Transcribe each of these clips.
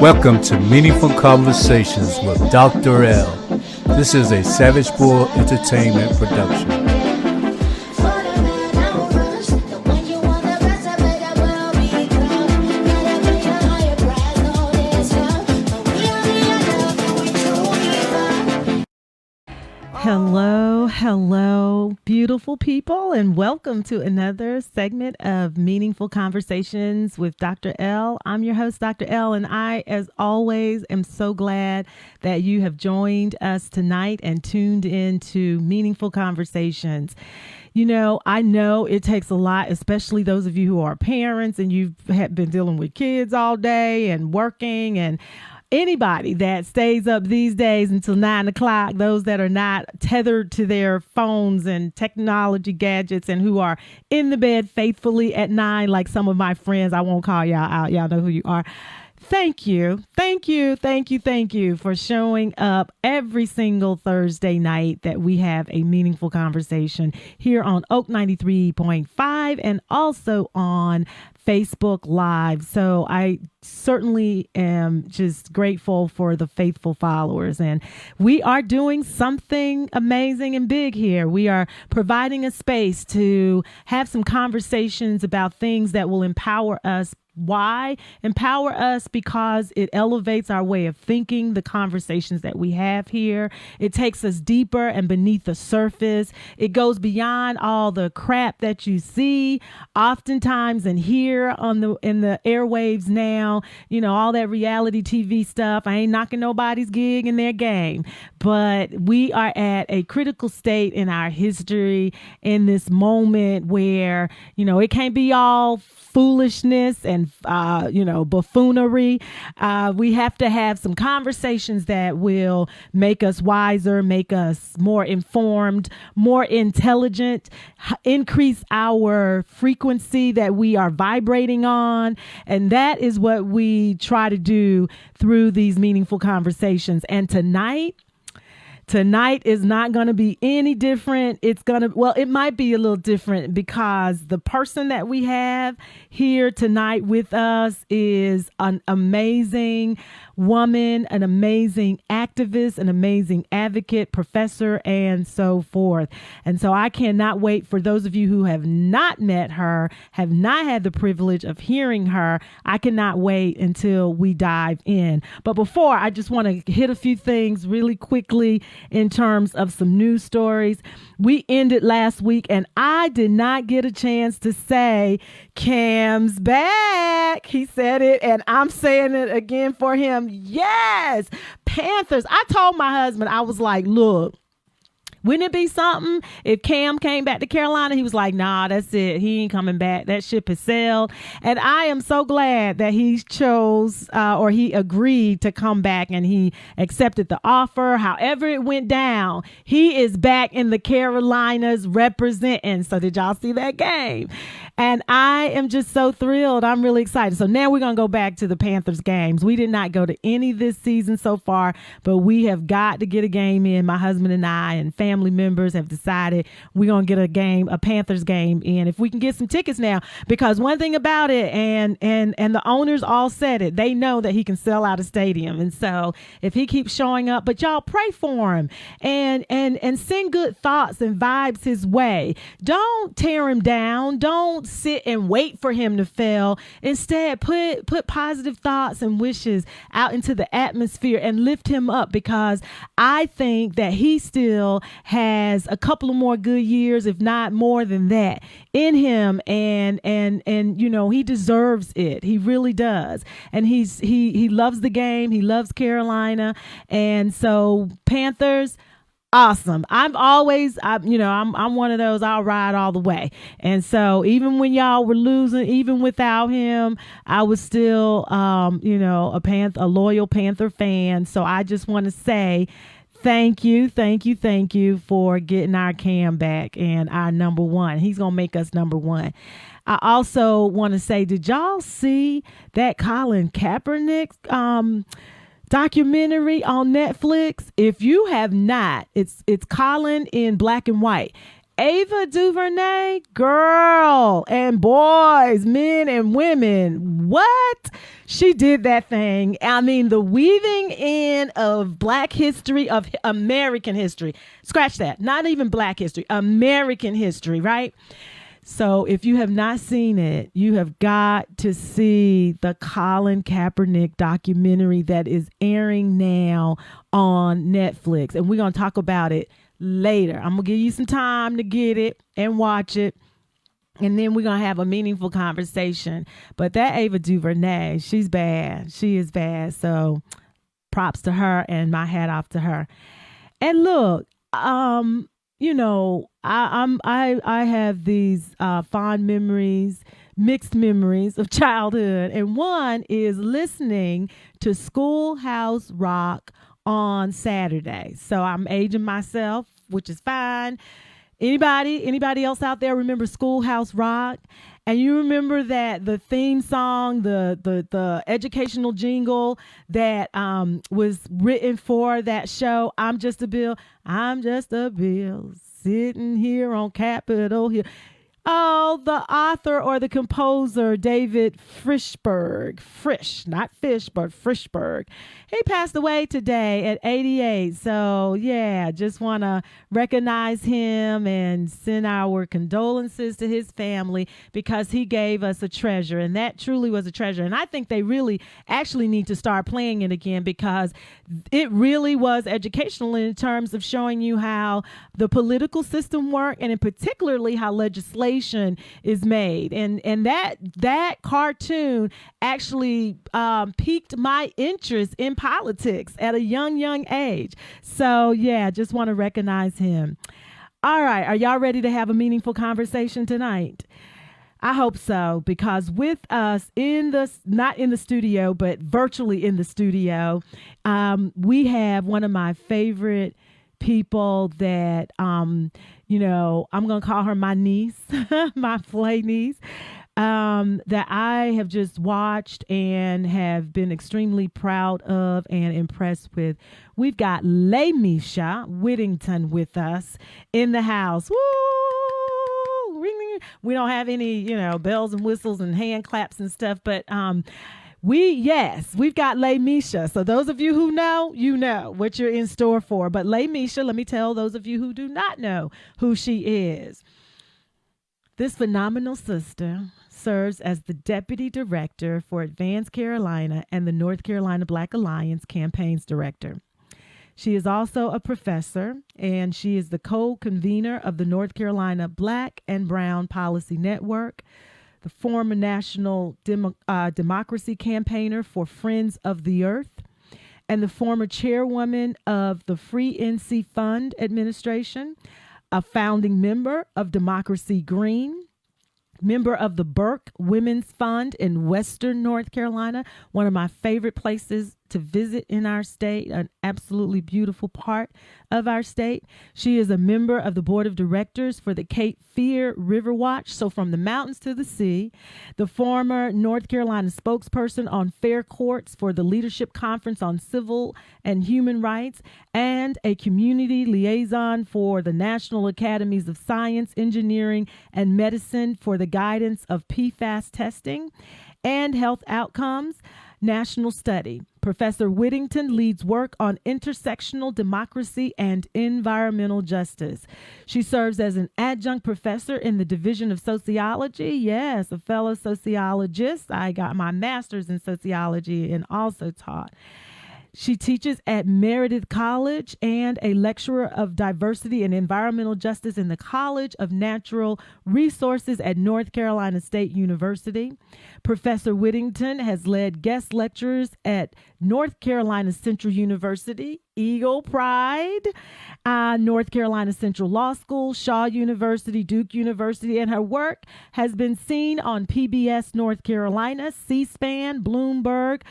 Welcome to Meaningful Conversations with Dr. L. This is a Savage Bull Entertainment production. Hello, beautiful people, and welcome to another segment of Meaningful Conversations with Dr. L. I'm your host, Dr. L, and I, as always, am so glad that you have joined us tonight and tuned into Meaningful Conversations. You know, I know it takes a lot, especially those of you who are parents and you've been dealing with kids all day and working, and anybody that stays up these days until 9 o'clock, those that are not tethered to their phones and technology gadgets and who are in the bed faithfully at 9, like some of my friends, I won't call y'all out. Y'all know who you are. Thank you for showing up every single Thursday night that we have a meaningful conversation here on Oak 93.5 and also on Facebook Live. So I certainly am just grateful for the faithful followers. And we are doing something amazing and big here. We are providing a space to have some conversations about things that will empower us. Why? Empower us because it elevates our way of thinking, the conversations that we have here. It takes us deeper and beneath the surface. It goes beyond all the crap that you see oftentimes and hear in the airwaves now. You know, all that reality TV stuff. I ain't knocking nobody's gig in their game, but we are at a critical state in our history in this moment where, you know, it can't be all foolishness and buffoonery. We have to have some conversations that will make us wiser, make us more informed, more intelligent, increase our frequency that we are vibrating on. And that is what we try to do through these meaningful conversations. And tonight is not going to be any different. It might be a little different because the person that we have here tonight with us is an amazing woman, an amazing activist, an amazing advocate, professor, and so forth. And so I cannot wait for those of you who have not met her, have not had the privilege of hearing her. I cannot wait until we dive in. But before, I just want to hit a few things really quickly in terms of some news stories. We ended last week and I did not get a chance to say Cam's back. He said it and I'm saying it again for him. Yes, Panthers. I told my husband, I was like, look, wouldn't it be something if Cam came back to Carolina? He was like, nah, that's it. He ain't coming back. That ship has sailed. And I am so glad that he chose or he agreed to come back and he accepted the offer. However it went down, he is back in the Carolinas representing. So did y'all see that game? And I am just so thrilled. I'm really excited. So now we're going to go back to the Panthers games. We did not go to any this season so far, but we have got to get a game in. My husband and I and family members have decided we're going to get a Panthers game in if we can get some tickets now, because one thing about it, and the owners all said it, they know that he can sell out a stadium. And so if he keeps showing up, but y'all pray for him and send good thoughts and vibes his way. Don't tear him down. Don't sit and wait for him to fail. Instead, put positive thoughts and wishes out into the atmosphere and lift him up, because I think that he still has a couple of more good years, if not more than that, in him, and you know, he deserves it. He really does. And he loves the game. He loves Carolina. And so Panthers, awesome. I'm one of those, I'll ride all the way. And so even when y'all were losing, even without him, I was still, a loyal Panther fan. So I just want to say, thank you for getting our Cam back and our number one. He's going to make us number one. I also want to say, did y'all see that Colin Kaepernick documentary on Netflix? If you have not, it's Colin in black and white. Ava DuVernay, girl and boys, men and women, what? She did that thing. I mean, the weaving in of Black history, of American history. Scratch that. Not even Black history, American history, right? So if you have not seen it, you have got to see the Colin Kaepernick documentary that is airing now on Netflix. And we're going to talk about it later. I'm going to give you some time to get it and watch it. And then we're going to have a meaningful conversation. But that Ava DuVernay, she's bad. She is bad. So props to her and my hat off to her. And look, you know, I have these fond memories, mixed memories of childhood. And one is listening to Schoolhouse Rock on Saturday. So I'm aging myself, which is fine. Anybody else out there remember Schoolhouse Rock? And you remember that the theme song, the educational jingle that was written for that show, I'm Just a Bill, sitting here on Capitol Hill. Oh, the author or the composer, David Frischberg. Not Fish, but Frischberg. He passed away today at 88. So, yeah, just want to recognize him and send our condolences to his family because he gave us a treasure. And that truly was a treasure. And I think they really actually need to start playing it again because it really was educational in terms of showing you how the political system worked and in particularly how legislation is made. And that cartoon actually piqued my interest in politics at a young age. So yeah, just want to recognize him. All right, are y'all ready to have a meaningful conversation tonight? I hope so, because with us not in the studio, but virtually in the studio, we have one of my favorite people that, you know, I'm going to call her my niece, my play niece, that I have just watched and have been extremely proud of and impressed with. We've got LaMeshia Whittington with us in the house. Woo! Ring, ring. We don't have any, you know, bells and whistles and hand claps and stuff, but we've got LaMeshia. So those of you who know, you know what you're in store for. But LaMeshia, let me tell those of you who do not know who she is. This phenomenal sister serves as the Deputy Director for Advanced Carolina and the North Carolina Black Alliance Campaigns Director. She is also a professor, and she is the co-convener of the North Carolina Black and Brown Policy Network, the former national democracy campaigner for Friends of the Earth, and the former chairwoman of the Free NC Fund Administration, a founding member of Democracy Green, member of the Burke Women's Fund in Western North Carolina, one of my favorite places to visit in our state, an absolutely beautiful part of our state. She is a member of the board of directors for the Cape Fear River Watch, so from the mountains to the sea, the former North Carolina spokesperson on fair courts for the Leadership Conference on Civil and Human Rights, and a community liaison for the National Academies of Science, Engineering, and Medicine for the guidance of PFAS testing and health outcomes. National study. Professor Whittington leads work on intersectional democracy and environmental justice. She serves as an adjunct professor in the Division of Sociology. Yes, a fellow sociologist. I got my master's in sociology and also taught. She teaches at Meredith College and a lecturer of diversity and environmental justice in the College of Natural Resources at North Carolina State University. Professor Whittington has led guest lectures at North Carolina Central University, Eagle Pride, North Carolina Central Law School, Shaw University, Duke University, and her work has been seen on PBS North Carolina, C-SPAN, Bloomberg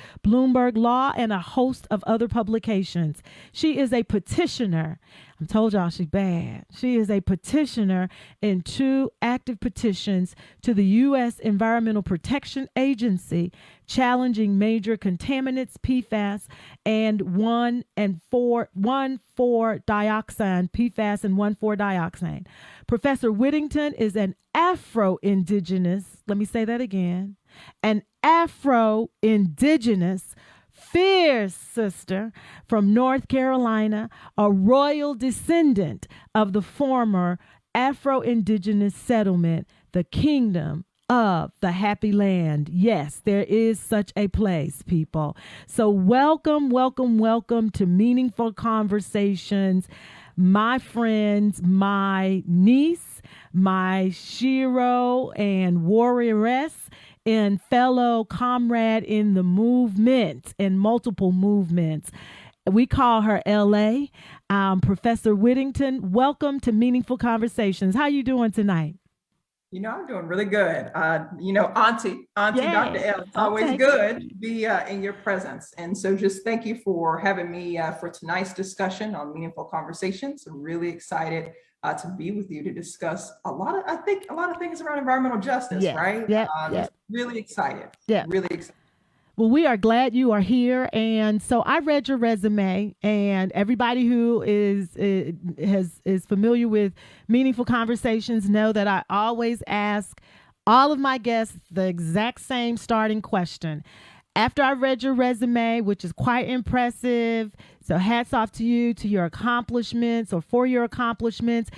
Law, and a host of other publications. She is a petitioner. I told y'all she's bad. She is a petitioner in 2 active petitions to the U.S. Environmental Protection Agency challenging major contaminants, PFAS, and 1,4-dioxane, PFAS and 1,4-dioxane. Professor Whittington is an Afro-Indigenous, let me say that again, an Afro-Indigenous fierce sister from North Carolina, a royal descendant of the former Afro-Indigenous settlement, the Kingdom of the Happy Land. Yes, there is such a place, people. So welcome, welcome, welcome to Meaningful Conversations. My friends, my niece, my Shiro and warrioress, and fellow comrade in the movement, in multiple movements. We call her LA. Professor Whittington, welcome to Meaningful Conversations. How you doing tonight? I'm doing really good. Auntie Yay. Dr. L, it's always good to be in your presence. And so just thank you for having me for tonight's discussion on Meaningful Conversations. I'm really excited to be with you to discuss a lot of things around environmental justice, right? Really excited. Yeah. Really excited. Well, we are glad you are here. And so I read your resume, and everybody who is familiar with Meaningful Conversations know that I always ask all of my guests the exact same starting question. After I read your resume, which is quite impressive, so hats off to you, to your accomplishments or for your accomplishments,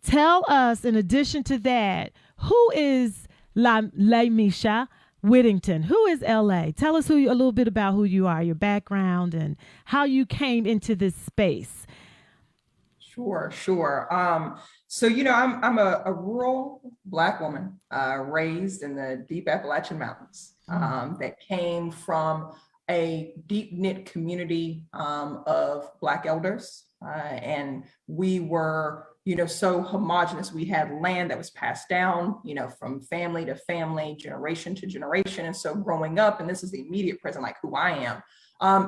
tell us, in addition to that, who is LaMeshia Whittington? Who is LA? Tell us a little bit about who you are, your background, and how you came into this space. Sure. So, I'm a rural Black woman raised in the deep Appalachian Mountains that came from a deep knit community of Black elders. And we were, so homogenous. We had land that was passed down, from family to family, generation to generation. And so growing up, and this is the immediate present, like who I am,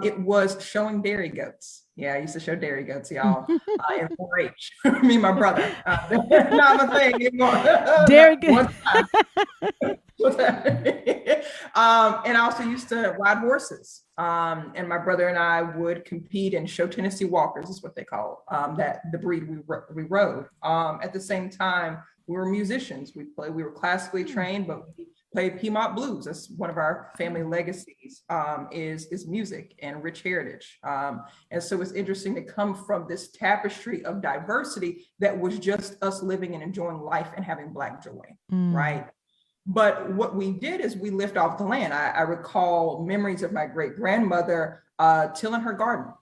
it was showing dairy goats. Yeah, I used to show dairy goats, y'all, in 4-H. Me and my brother. Not my thing anymore. Dairy goats. And I also used to ride horses. And my brother and I would compete and show Tennessee Walkers, is what they call that the breed we rode. At the same time, we were musicians. We were classically trained, but we played Piedmont blues. That's one of our family legacies, is music and rich heritage. And so it's interesting to come from this tapestry of diversity that was just us living and enjoying life and having Black joy, right? But what we did is we lived off the land. I recall memories of my great-grandmother tilling her garden.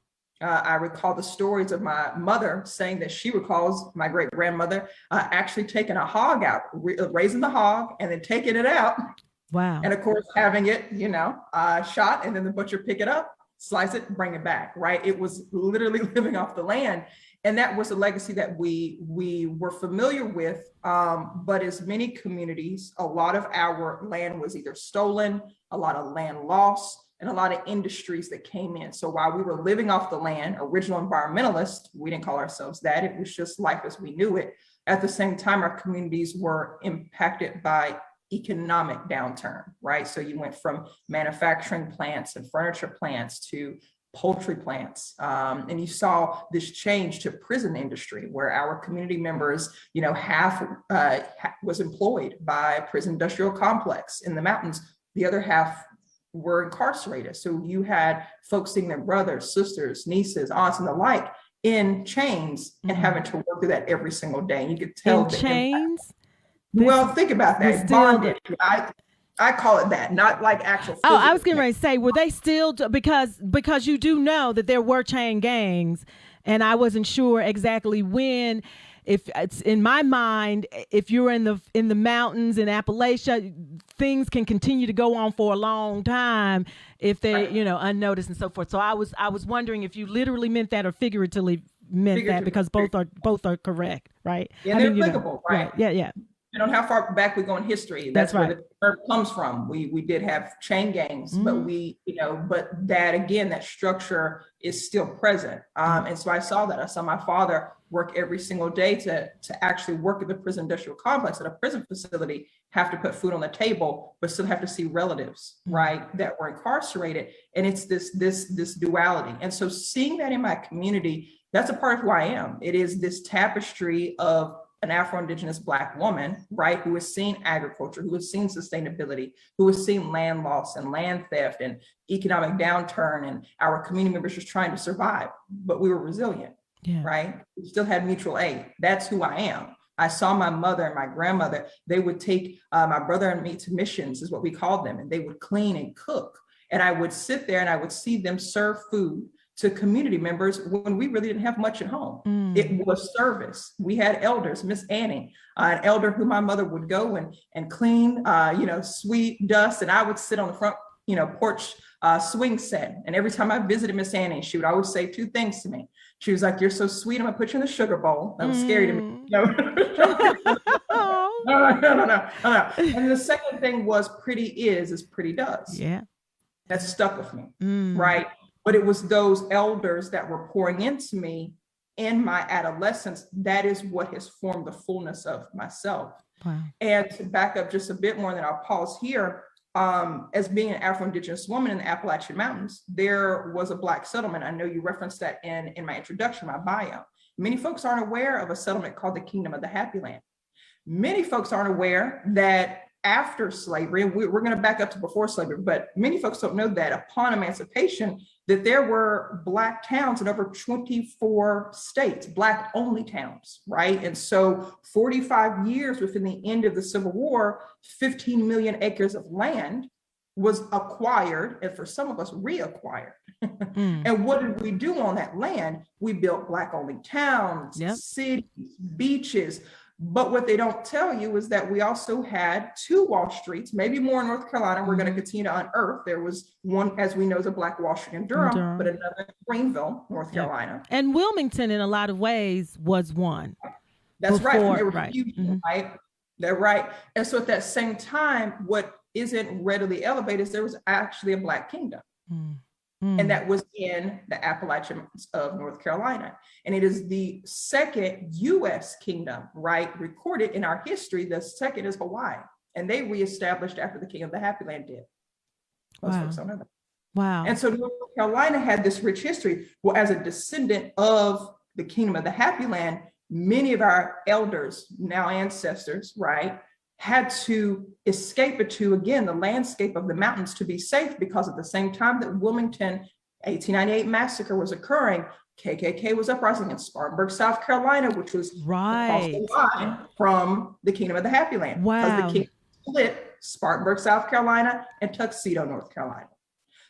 I recall the stories of my mother saying that she recalls my great-grandmother actually taking a hog out, raising the hog and then taking it out. Wow. And of course, having it, shot, and then the butcher pick it up, slice it, bring it back, right? It was literally living off the land. And that was a legacy that we were familiar with. But as many communities, a lot of our land was either stolen, a lot of land lost, and a lot of industries that came in. So while we were living off the land, original environmentalists, we didn't call ourselves that. It was just life as we knew it. At the same time, our communities were impacted by economic downturn, right? So you went from manufacturing plants and furniture plants to poultry plants. And you saw this change to prison industry where our community members, half was employed by prison industrial complex in the mountains. The other half were incarcerated. So you had folks seeing their brothers, sisters, nieces, aunts, and the like in chains and having to work through that every single day. And you could tell in chains. Well, think about that. Bondage. I call it that, not like actual. Oh, I was getting ready to say, were they still, because you do know that there were chain gangs, and I wasn't sure exactly when. If it's in my mind, if you're in the mountains in Appalachia, things can continue to go on for a long time if they're unnoticed and so forth. So I was wondering if you literally meant that or figuratively meant that, because both are correct, right? Yeah, they're applicable, right? Yeah. on how far back we go in history. That's where the term comes from. We did have chain gangs, but but that again, that structure is still present. And so I saw that. I saw my father work every single day to actually work at the prison industrial complex at a prison facility, have to put food on the table, but still have to see relatives, right, that were incarcerated. And it's this duality. And so seeing that in my community, that's a part of who I am. It is this tapestry of an Afro-Indigenous Black woman, right, who has seen agriculture, who has seen sustainability, who has seen land loss and land theft and economic downturn, and our community members just trying to survive, but we were resilient, right? We still had mutual aid. That's who I am. I saw my mother and my grandmother, they would take my brother and me to missions, is what we called them, and they would clean and cook. And I would sit there and I would see them serve food to community members when we really didn't have much at home. It was service. We had elders, Miss Annie, an elder who my mother would go and clean, sweep, dust, and I would sit on the front, porch swing set. And every time I visited Miss Annie, she would always say two things to me. She was like, "You're so sweet, I'm gonna put you in the sugar bowl." That was scary to me. No. No. And the second thing was pretty is pretty does. Yeah. That stuck with me, right? But it was those elders that were pouring into me in my adolescence. That is what has formed the fullness of myself. Wow. And to back up just a bit more, and then I'll pause here. As being an Afro-Indigenous woman in the Appalachian Mountains, there was a Black settlement. I know you referenced that in my introduction, my bio. Many folks aren't aware of a settlement called the Kingdom of the Happy Land. Many folks aren't aware that after slavery, and we're going to back up to before slavery, but many folks don't know that upon emancipation, that there were Black towns in over 24 states, Black only towns, right? And so 45 years within the end of the Civil War, 15 million acres of land was acquired, and for some of us, reacquired. And what did we do on that land? We built Black only towns, cities, beaches. But what they don't tell you is that we also had two Wall Streets, maybe more in North Carolina. We're going to continue to unearth. There was one, as we know, is a Black Wall Street in Durham, but another in Greenville, North Carolina. And Wilmington, in a lot of ways, was one. That's before, right. They were right. huge, right? They're right. And so at that same time, what isn't readily elevated is there was actually a Black kingdom. And that was in the Appalachians of North Carolina. And it is the second U.S. kingdom, right, recorded in our history. The second is Hawaii. And they reestablished after the King of the Happy Land did. Most folks don't know that. Wow. And so North Carolina had this rich history. Well, as a descendant of the Kingdom of the Happy Land, many of our elders, now ancestors, right, had to escape it to, again, the landscape of the mountains to be safe, because at the same time that Wilmington 1898 massacre was occurring, KKK was uprising in Spartanburg, South Carolina, which was across the line from the Kingdom of the Happy Land. Because the kingdom split Spartanburg, South Carolina, and Tuxedo, North Carolina.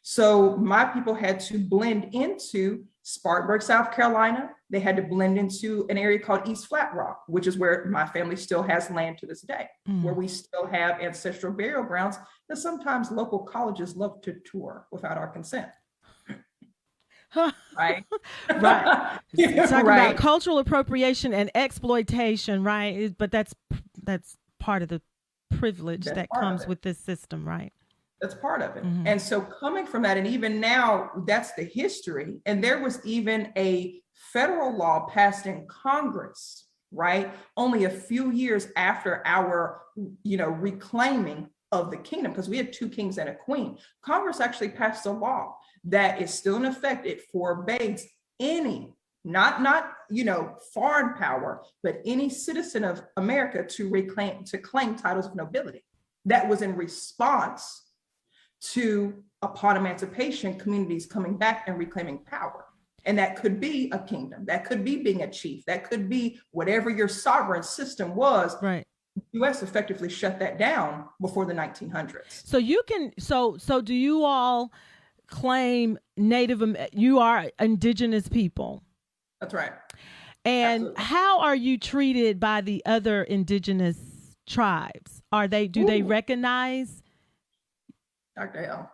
So my people had to blend into Spartanburg, South Carolina. They had to blend into an area called East Flat Rock, which is where my family still has land to this day, where we still have ancestral burial grounds that sometimes local colleges love to tour without our consent. Right? Right. Talking about cultural appropriation and exploitation, right? But that's part of the privilege that comes with this system, right? That's part of it. And so coming from that, and even now, that's the history. And there was even a federal law passed in Congress, right? Only a few years after our, reclaiming of the kingdom, because we had two kings and a queen. Congress actually passed a law that is still in effect. It forbids any, not foreign power, but any citizen of America to claim titles of nobility. That was in response to, upon emancipation, communities coming back and reclaiming power. And that could be a kingdom, that could be being a chief, that could be whatever your sovereign system was. Right. The U.S. effectively shut that down before the 1900s. So you can, so do you all claim you are indigenous people? That's right. And Absolutely. How are you treated by the other indigenous tribes? Do they recognize? Dr. L.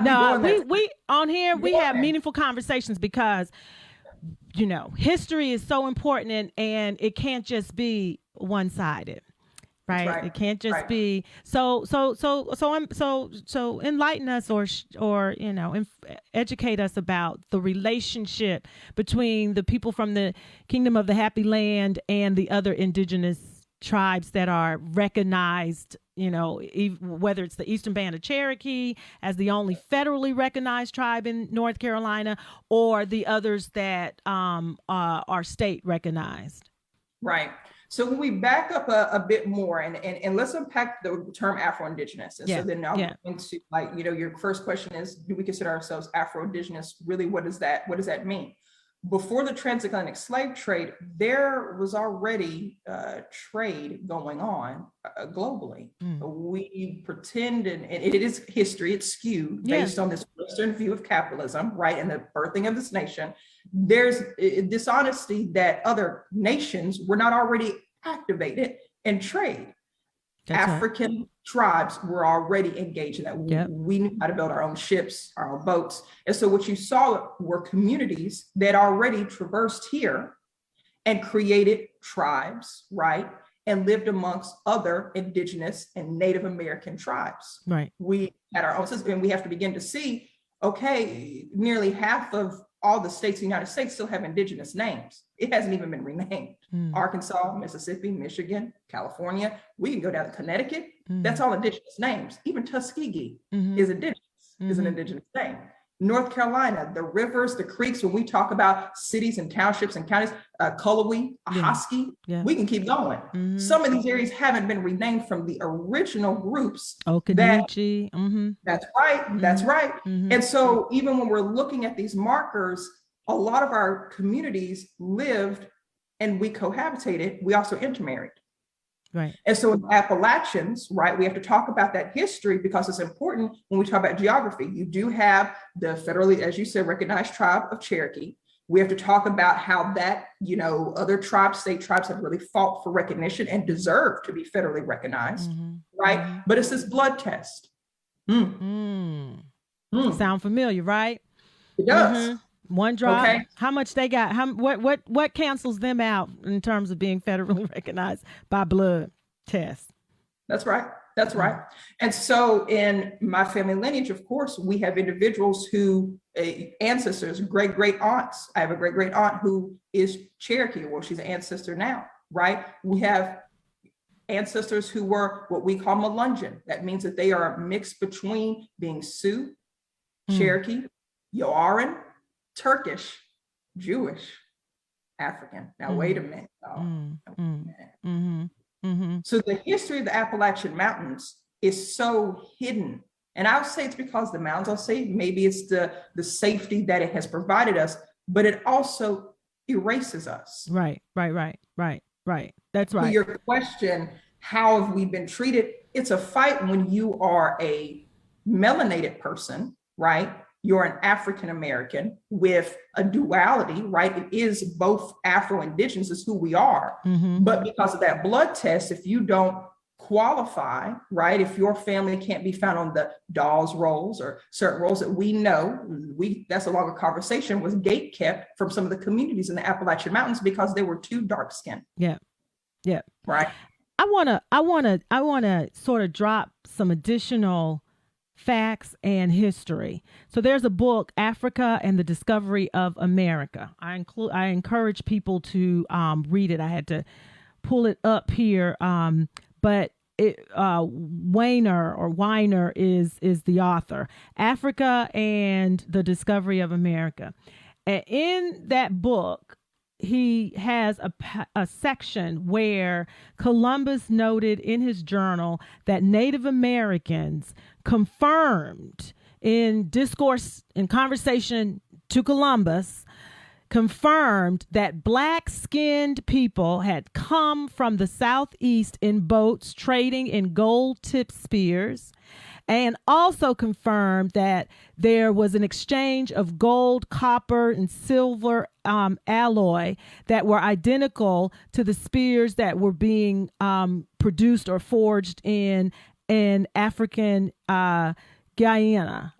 No, we on here, we have meaningful conversations because, history is so important and it can't just be one-sided, Right. right. It can't just Right. be so enlighten us or educate us about the relationship between the people from the Kingdom of the Happy Land and the other indigenous tribes that are recognized, whether it's the Eastern Band of Cherokee as the only federally recognized tribe in North Carolina or the others that are state recognized. Right. So when we back up a bit more and let's unpack the term Afro-Indigenous. And so then I'll go into your first question is, do we consider ourselves Afro-Indigenous? Really, what does that mean? Before the transatlantic slave trade, there was already trade going on globally. We pretend, and it is history, it's skewed based on this Western view of capitalism, right? And the birthing of this nation. There's dishonesty that other nations were not already activated in trade. African tribes were already engaged in that. We knew how to build our own ships, our own boats. And so what you saw were communities that already traversed here and created tribes, right? And lived amongst other indigenous and Native American tribes. Right. We had our own system, and we have to begin to see, okay, nearly half of all the states of the United States still have indigenous names. It hasn't even been renamed. Arkansas, Mississippi, Michigan, California. We can go down to Connecticut. That's all indigenous names. Even Tuskegee is indigenous, is an indigenous name. North Carolina, the rivers, the creeks, when we talk about cities and townships and counties, Cullowhee, Ahoskie, we can keep going. Some of these areas haven't been renamed from the original groups. Okanagan. That's right. That's right. And so even when we're looking at these markers, a lot of our communities lived and we cohabitated. We also intermarried. Right. And so in Appalachians, right, we have to talk about that history because it's important when we talk about geography. You do have the federally, as you said, recognized tribe of Cherokee. We have to talk about how that, other tribes, state tribes have really fought for recognition and deserve to be federally recognized, right? But it's this blood test. Sound familiar, right? It does. One drop. Okay. How much they got? What cancels them out in terms of being federally recognized by blood test? That's right. That's right. And so in my family lineage, of course, we have individuals who ancestors, great aunts. I have a great aunt who is Cherokee. Well, she's an ancestor now, right? We have ancestors who were what we call Melungeon. That means that they are mixed between being Sioux, Cherokee, Yoaran, Turkish, Jewish, African. Now, wait a minute. So the history of the Appalachian Mountains is so hidden. And I'll say it's because the mountains, I'll say maybe it's the safety that it has provided us, but it also erases us. Right. That's right. To your question, how have we been treated? It's a fight when you are a melanated person, right? You're an African-American with a duality, right? It is both Afro-Indigenous is who we are. But because of that blood test, if you don't qualify, right? If your family can't be found on the Dawes rolls or certain rolls that we know, that's a longer conversation, was gate kept from some of the communities in the Appalachian Mountains because they were too dark skinned. Yeah. Right. I wanna sort of drop some additional facts and history. So there's a book, Africa and the Discovery of America. I encourage people to read it. I had to pull it up here, but Weiner is the author. Africa and the Discovery of America. And in that book, he has a section where Columbus noted in his journal that Native Americans confirmed in discourse and conversation to Columbus, confirmed that black-skinned people had come from the southeast in boats trading in gold-tipped spears, and also confirmed that there was an exchange of gold, copper, and silver alloy that were identical to the spears that were being produced or forged in African Guyana.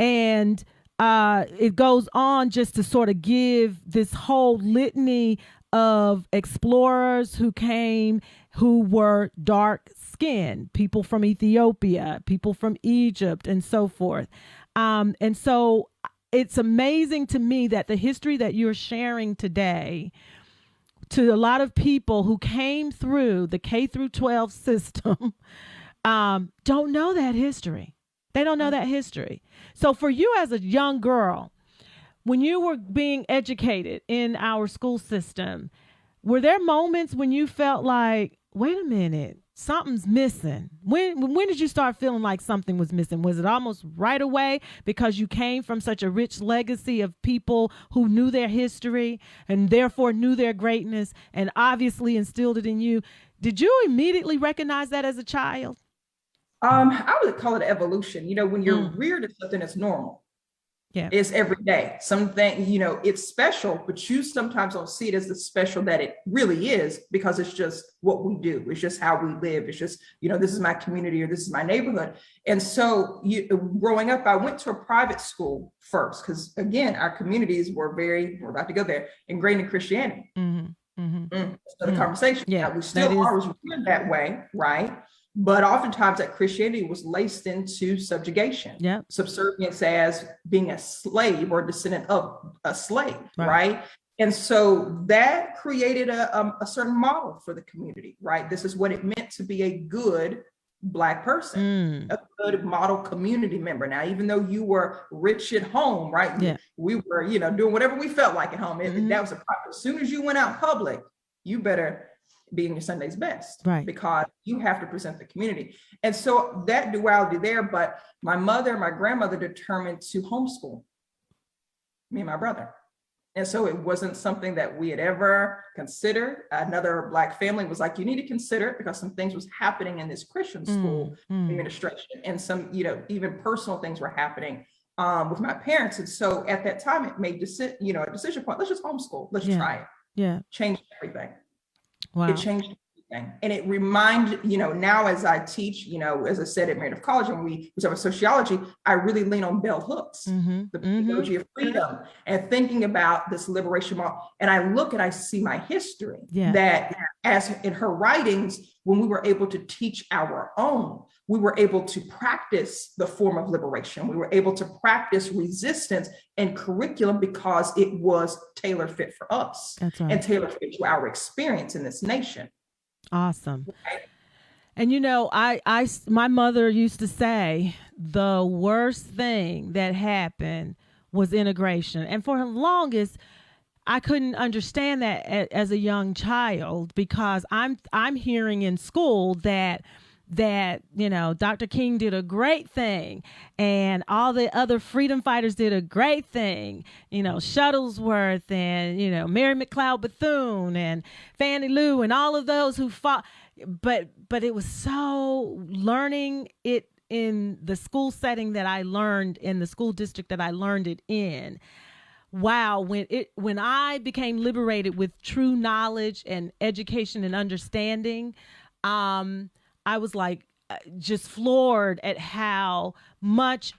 And it goes on just to sort of give this whole litany of explorers who came who were dark skinned, people from Ethiopia, people from Egypt, and so forth. And so it's amazing to me that the history that you're sharing today to a lot of people who came through the K through 12 system don't know that history. They don't know that history. So for you as a young girl, when you were being educated in our school system, were there moments when you felt like, wait a minute, something's missing? When did you start feeling like something was missing? Was it almost right away because you came from such a rich legacy of people who knew their history and therefore knew their greatness and obviously instilled it in you? Did you immediately recognize that as a child? I would call it evolution. When you're reared as something that's normal, it's every day. Something, it's special, but you sometimes don't see it as the special that it really is because it's just what we do. It's just how we live. It's just, this is my community or this is my neighborhood. And so growing up, I went to a private school first because, again, our communities were we're about to go there, ingrained in Christianity. So the conversation, we still are reared that way, right? But oftentimes that Christianity was laced into subjugation, subservience as being a slave or descendant of a slave, right? And so that created a certain model for the community, right? This is what it meant to be a good Black person, a good model community member. Now, even though you were rich at home, right? We were, doing whatever we felt like at home. That was a problem. As soon as you went out public, you better be in your Sunday's best, right? Because you have to present the community. And so that duality there, but my mother and my grandmother determined to homeschool me and my brother. And so it wasn't something that we had ever considered. Another Black family was like, you need to consider it because some things was happening in this Christian school administration and some, even personal things were happening with my parents. And so at that time it made a decision point, let's just homeschool, let's try it. Change everything. Wow. It changed everything. And it reminded, now as I teach, as I said at Meredith College, and we talk about sociology, I really lean on bell hooks, the pedagogy of freedom, and thinking about this liberation model. And I look and I see my history that as in her writings, when we were able to teach our own, we were able to practice the form of liberation. We were able to practice resistance and curriculum because it was tailor fit for us. That's right. And tailor fit to our experience in this nation. Awesome. Right? And my mother used to say the worst thing that happened was integration. And for the longest, I couldn't understand that as a young child because I'm hearing in school that Dr. King did a great thing and all the other freedom fighters did a great thing, Shuttlesworth and, Mary McLeod Bethune and Fannie Lou and all of those who fought. But it was so learning it in the school setting that I learned in the school district that I learned it in. Wow, when I became liberated with true knowledge and education and understanding, I was like just floored at how much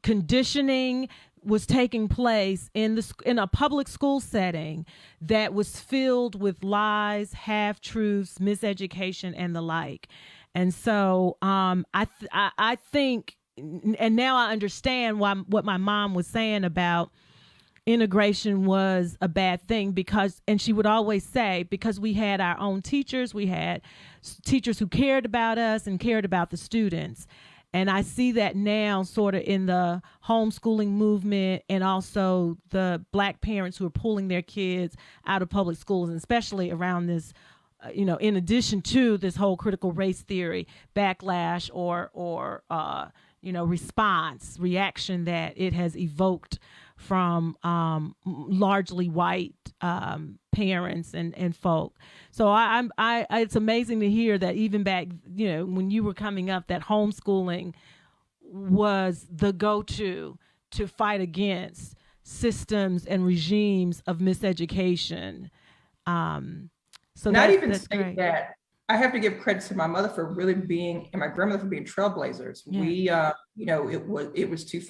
conditioning was taking place in a public school setting that was filled with lies, half-truths, miseducation, and the like. And so I think, and now I understand what my mom was saying about integration was a bad thing and she would always say, because we had our own teachers, we had teachers who cared about us and cared about the students. And I see that now sort of in the homeschooling movement and also the Black parents who are pulling their kids out of public schools, and especially around this, in addition to this whole critical race theory backlash or reaction that it has evoked from largely white parents and folk. So it's amazing to hear that even back, when you were coming up, that homeschooling was the go-to to fight against systems and regimes of miseducation. So not even say that I have to give credit to my mother for really being, and my grandmother for being trailblazers. Yeah. It was two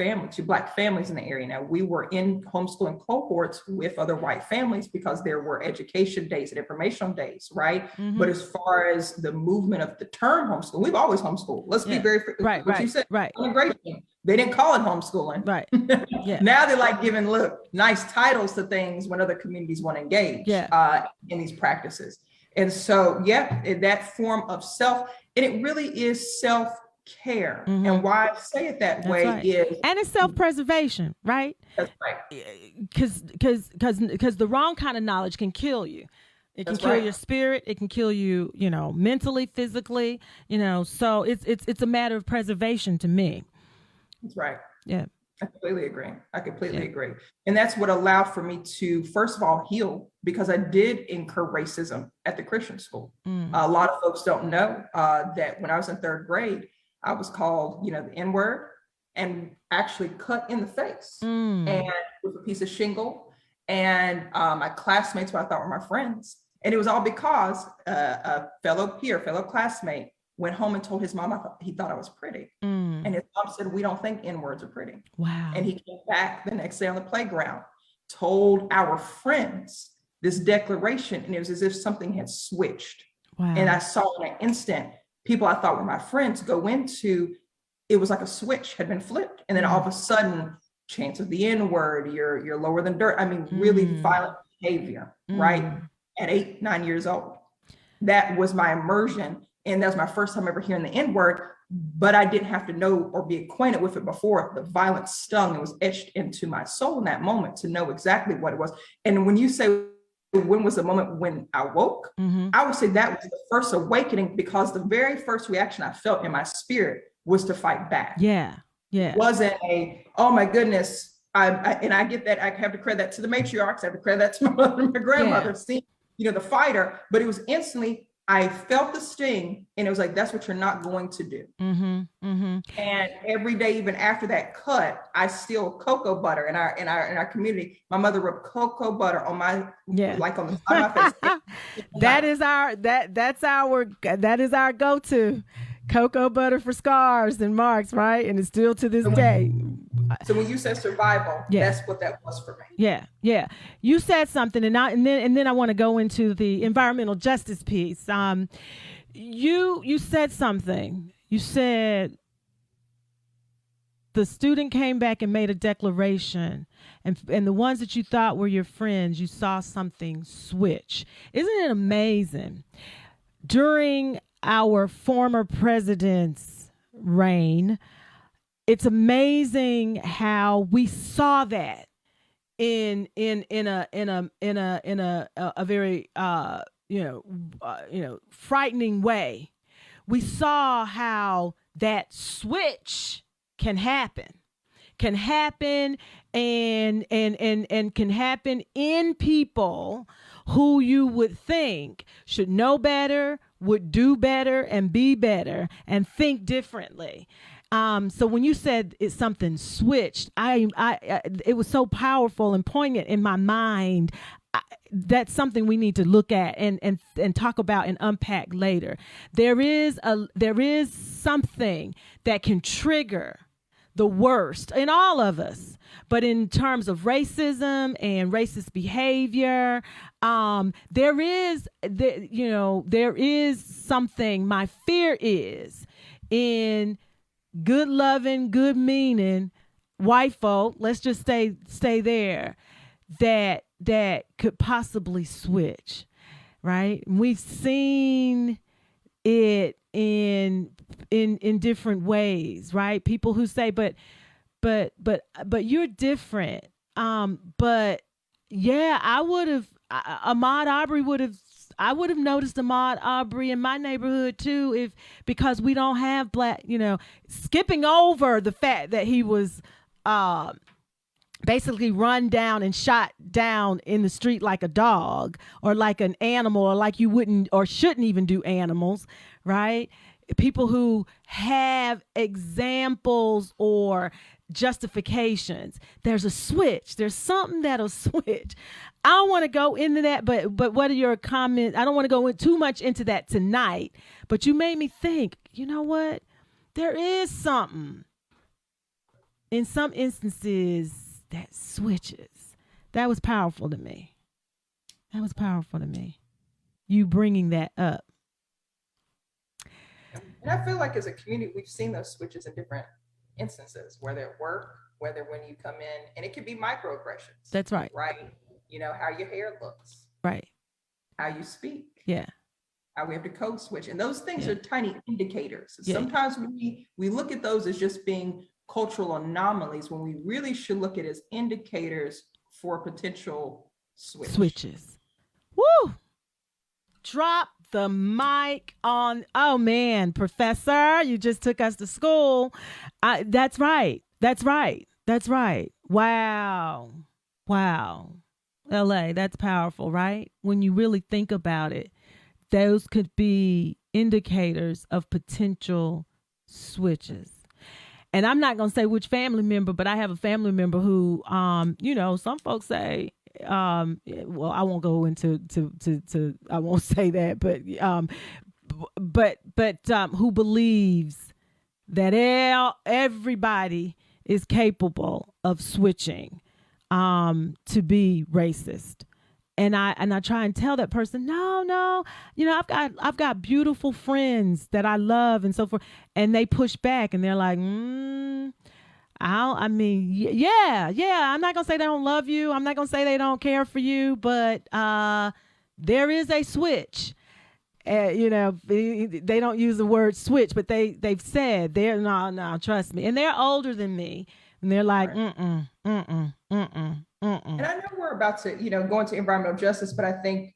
Black families in the area. Now, we were in homeschooling cohorts with other white families because there were education days and informational days, right? Mm-hmm. But as far as the movement of the term homeschool, we've always homeschooled. Let's be very, what you said, integration. They didn't call it homeschooling. Right. Yeah. Now they're like giving nice titles to things when other communities want to engage in these practices. And so, that form of self, and it really is self-care. Mm-hmm. And why I say it that way is, and it's self-preservation, right? That's right. Because the wrong kind of knowledge can kill you. It can kill your spirit. It can kill you, mentally, physically. So it's a matter of preservation to me. That's right. Yeah. I completely agree. And that's what allowed for me to, first of all, heal, because I did incur racism at the Christian school. A lot of folks don't know that when I was in third grade, I was called, the N-word, and actually cut in the face and with a piece of shingle. And my classmates, who I thought were my friends, and it was all because a fellow classmate went home and told his mom he thought I was pretty. And his mom said, "We don't think N-words are pretty." Wow. And he came back the next day on the playground, told our friends this declaration, and it was as if something had switched. Wow. And I saw in an instant, people I thought were my friends go into, it was like a switch had been flipped. And then all of a sudden, chance of the N-word, you're lower than dirt. I mean, really violent behavior, right? At 8, 9 years old. That was my immersion. And that was my first time ever hearing the N-word, but I didn't have to know or be acquainted with it before. The violence stung and was etched into my soul in that moment to know exactly what it was. And when you say, when was the moment when I woke? I would say that was the first awakening, because the very first reaction I felt in my spirit was to fight back. Yeah. It wasn't oh my goodness. And I get that. I have to credit that to the matriarchs. I have to credit that to my mother and my grandmother, seeing, the fighter, but it was instantly, I felt the sting, and it was like, that's what you're not going to do. And every day, even after that cut, I still cocoa butter in our community. My mother rubbed cocoa butter on my like on the side of my face. That is our go-to. Cocoa butter for scars and marks, right? And it's still to this day. So when you said survival, that's what that was for me. Yeah. You said something, and then I want to go into the environmental justice piece. You said something. You said the student came back and made a declaration, and the ones that you thought were your friends, you saw something switch. Isn't it amazing? During our former president's reign, it's amazing how we saw that in a very frightening way. We saw how that switch can happen and can happen in people who you would think should know better, would do better, and be better, and think differently. So when you said it's something switched, it was so powerful and poignant in my mind. That's something we need to look at and talk about and unpack later. There is something that can trigger the worst in all of us, but in terms of racism and racist behavior, there is something. My fear is in good loving, good meaning white folk. Let's just stay there. That could possibly switch, right? We've seen it in different ways, right? People who say, but you're different. But yeah, I would have noticed Ahmaud Arbery in my neighborhood too, because we don't have black, skipping over the fact that he was basically run down and shot down in the street like a dog or like an animal, or like you wouldn't or shouldn't even do animals, right? People who have examples or justifications. There's a switch. There's something that'll switch. I don't want to go into that, but what are your comments? I don't want to go too much into that tonight, but you made me think, you know what? There is something in some instances that switches. That was powerful to me. That was powerful to me. You bringing that up. And I feel like as a community, we've seen those switches in different instances, whether at work, whether when you come in, and it could be microaggressions. That's right. Right. You know, how your hair looks. Right. How you speak. Yeah. How we have to code switch. And those things are tiny indicators. Yeah. Sometimes we look at those as just being cultural anomalies when we really should look at it as indicators for potential switches. Woo! Drop the mic on. Oh man, Professor, you just took us to school. That's right. Wow. LA, that's powerful, right? When you really think about it, those could be indicators of potential switches. And I'm not going to say which family member, but I have a family member who, some folks say, well, I won't go into I won't say that, but who believes that everybody is capable of switching to be racist. And I try and tell that person, no, I've got beautiful friends that I love and so forth. And they push back and they're like, yeah, I'm not going to say they don't love you. I'm not going to say they don't care for you, but there is a switch. They don't use the word switch, but they've said no, trust me. And they're older than me. And they're like, And I know we're about to, go into environmental justice, but I think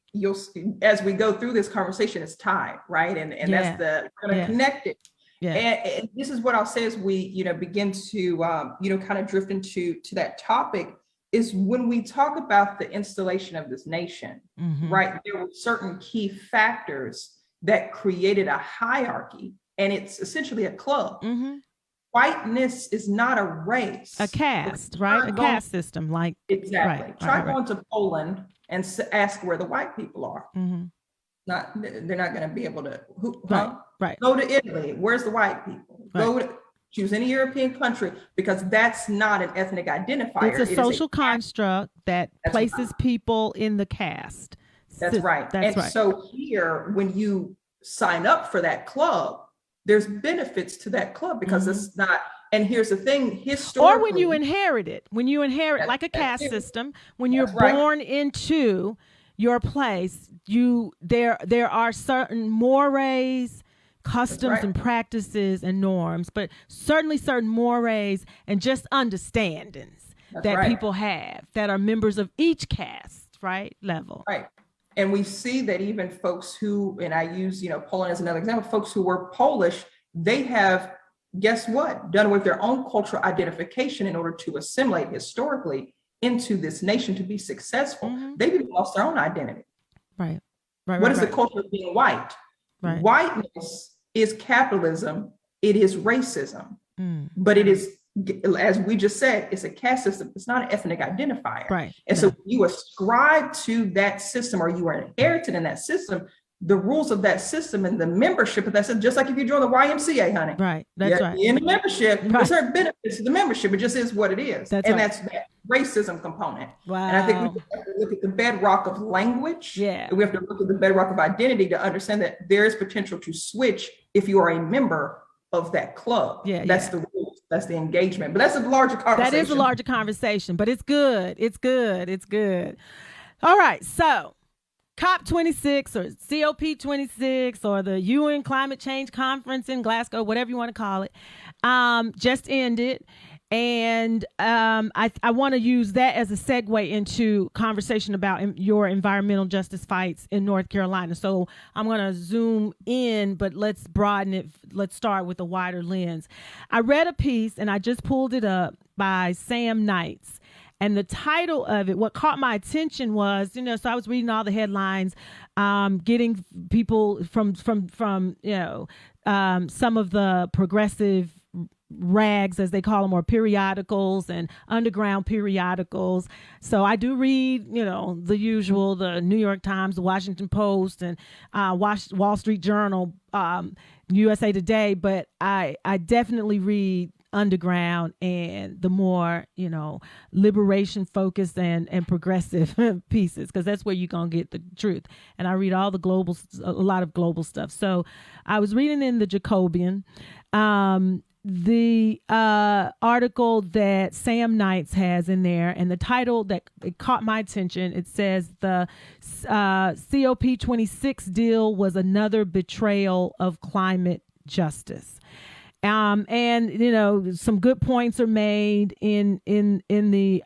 as we go through this conversation, it's time, right? And that's we're going to connect it. Yeah. And this is what I'll say as we, begin to, kind of drift into that topic is when we talk about the installation of this nation, right? There were certain key factors that created a hierarchy, and it's essentially a club. Whiteness is not a race. A caste, right? A caste system. Exactly. Try going to Poland and ask where the white people are. They're not going to be able to. Right. Go to Italy. Where's the white people? Right. Choose any European country because that's not an ethnic identifier. It's a social construct that places people in the caste. That's right. So here, when you sign up for that club, there's benefits to that club because it's not. And here's the thing, historically. Or when you inherit like a caste system, when you're born into your place, there are certain mores, customs and practices and norms, but certainly certain mores and just understandings people have that are members of each caste, level. Right. And we see that even folks who, and I use, Poland as another example, folks who were Polish, they have, guess what, done with their own cultural identification in order to assimilate historically into this nation to be successful. They've lost their own identity. Right. What is the culture of being white? Right. Whiteness is capitalism. It is racism. But it is, as we just said, it's a caste system. It's not an ethnic identifier. Right. And so you ascribe to that system, or you are inherited in that system, the rules of that system and the membership of that system, just like if you join the YMCA, honey. Right. That's right. In the membership, there's certain benefits to the membership. It just is what it is. That's that racism component. Wow. And I think we have to look at the bedrock of language. Yeah. We have to look at the bedrock of identity to understand that there is potential to switch if you are a member of that club. Yeah. That's the rules. That's the engagement. But that's a larger conversation. That is a larger conversation, but it's good. It's good. All right. So COP26 or COP26 or the UN Climate Change Conference in Glasgow, whatever you want to call it, just ended. And I want to use that as a segue into conversation about your environmental justice fights in North Carolina. So I'm going to zoom in, but let's broaden it. Let's start with a wider lens. I read a piece, and I just pulled it up, by Sam Knights. And the title of it, what caught my attention was, so I was reading all the headlines, getting people from some of the progressive rags, as they call them, or periodicals and underground periodicals. So I do read, the usual, the New York Times, the Washington Post, and Wall Street Journal, USA Today. But I definitely read underground and the more, liberation focused and progressive pieces, because that's where you're going to get the truth. And I read a lot of global stuff. So I was reading in the Jacobian, the article that Sam Knights has in there, and the title that it caught my attention. It says the COP26 deal was another betrayal of climate justice. And some good points are made in the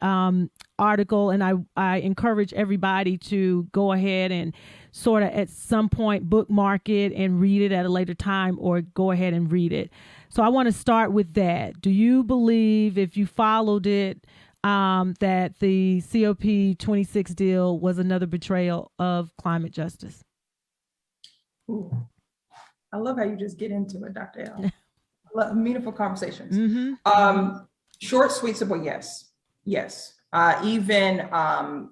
article, and I encourage everybody to go ahead and sort of at some point bookmark it and read it at a later time, or go ahead and read it. So I want to start with that. Do you believe, if you followed it, that the COP26 deal was another betrayal of climate justice? Ooh. I love how you just get into it, Dr. L. Meaningful conversations. Mm-hmm. Short, sweet, simple, yes. Yes. Even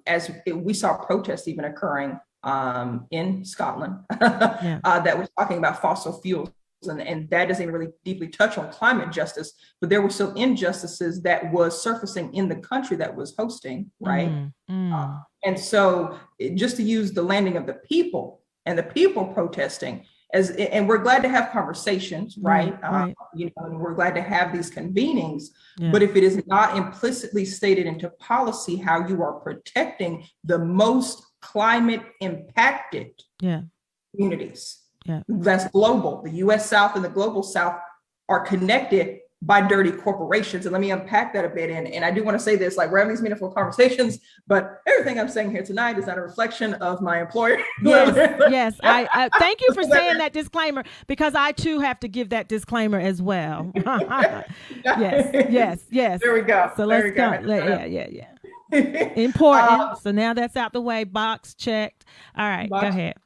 as we saw protests even occurring in Scotland that was talking about fossil fuels. And that doesn't even really deeply touch on climate justice, but there were still injustices that was surfacing in the country that was hosting, right? And so just to use the landing of the people and the people protesting, and we're glad to have conversations, right? Right. And we're glad to have these convenings, but if it is not implicitly stated into policy how you are protecting the most climate impacted communities, that's global. The US South and the global South are connected by dirty corporations. And let me unpack that a bit. And I do want to say this, like, we're having these meaningful conversations, but everything I'm saying here tonight is not a reflection of my employer. Yes. I thank you for saying that disclaimer, because I too have to give that disclaimer as well. Yes. There we go. So let's go. Yeah. Important. So now that's out the way. Box checked. All right, go ahead.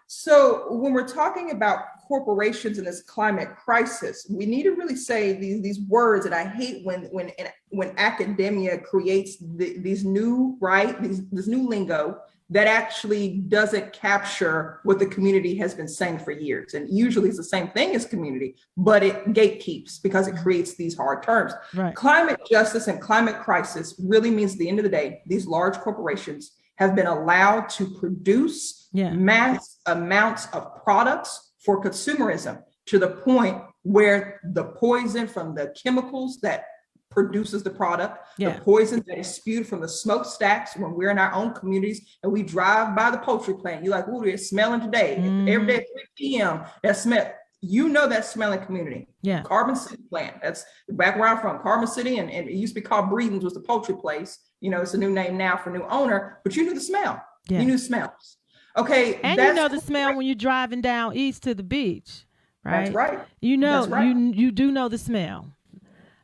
So when we're talking about corporations in this climate crisis, we need to really say these words. And I hate when academia creates these new this new lingo that actually doesn't capture what the community has been saying for years. And usually it's the same thing as community, but it gatekeeps because it creates these hard terms. Right. Climate justice and climate crisis really means at the end of the day, these large corporations have been allowed to produce mass amounts of products for consumerism, to the point where the poison from the chemicals that produces the product, the poison that is spewed from the smokestacks when we're in our own communities and we drive by the poultry plant, you're like, ooh, it's smelling today. Every day at 3 p.m. that smell, that smelling community. Carbon City plant, that's back where I'm from, Carbon City, and it used to be called Breedens, was the poultry place. It's a new name now for new owner, but you knew the smell. You knew smells. Okay. And you know the smell when you're driving down east to the beach, right? That's right. You do know the smell.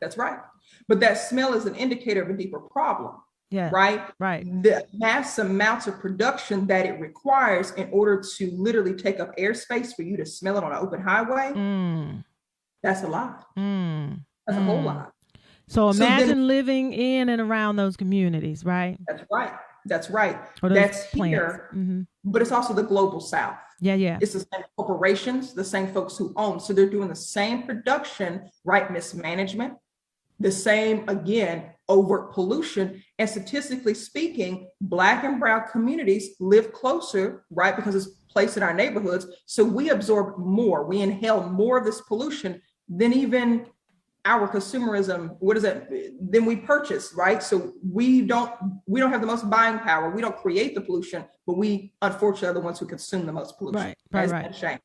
That's right. But that smell is an indicator of a deeper problem. Right. The mass amounts of production that it requires in order to literally take up airspace for you to smell it on an open highway. That's a lot. That's a whole lot. So imagine living in and around those communities, right? That's right. That's here, but it's also the global South. It's the same corporations, the same folks who own. So they're doing the same production, mismanagement, the same, again, overt pollution. And statistically speaking, Black and brown communities live closer, because it's placed in our neighborhoods. So we absorb more, we inhale more of this pollution than even our consumerism, then we purchase, right? So we don't have the most buying power. We don't create the pollution, but we unfortunately are the ones who consume the most pollution. Right. Is that a shame?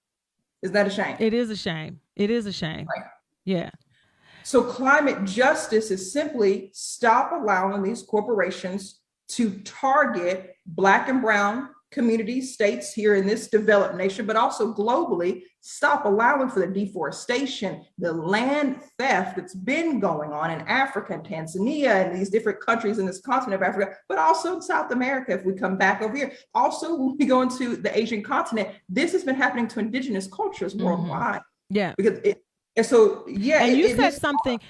Is that a shame? It is a shame. Right. Yeah. So climate justice is simply stop allowing these corporations to target Black and brown communities, states here in this developed nation, but also globally. Stop allowing for the deforestation, the land theft that's been going on in Africa and Tanzania and these different countries in this continent of Africa, but also in South America. If we come back over here, also when we go into the Asian continent, this has been happening to indigenous cultures worldwide. Yeah. Because And so, yeah. And you said something.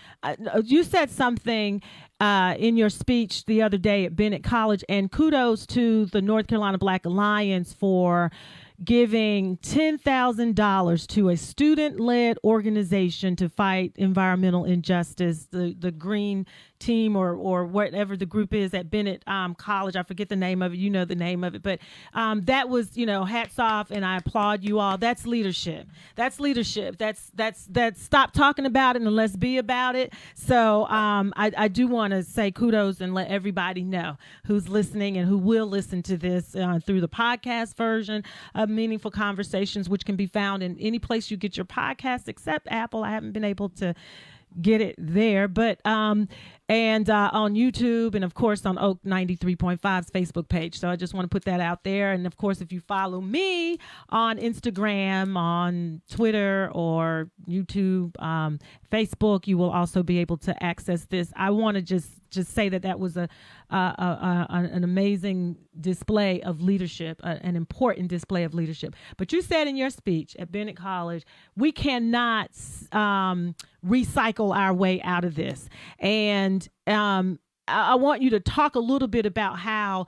You said something in your speech the other day at Bennett College, and kudos to the North Carolina Black Alliance for giving $10,000 to a student-led organization to fight environmental injustice. The Green Team or whatever the group is at Bennett College. I forget the name of it. You know the name of it. But that was, hats off, and I applaud you all. That's leadership. That's leadership. That's stop talking about it and let's be about it. So I do want to say kudos and let everybody know who's listening and who will listen to this through the podcast version of Meaningful Conversations, which can be found in any place you get your podcast except Apple. I haven't been able to get it there, but and on YouTube, and of course on Oak 93.5's Facebook page. So I just want to put that out there. And of course, if you follow me on Instagram, on Twitter, or YouTube, Facebook, you will also be able to access this. I want to just say that was an amazing display of leadership, an important display of leadership. But you said in your speech at Bennett College, we cannot recycle our way out of this. And I want you to talk a little bit about how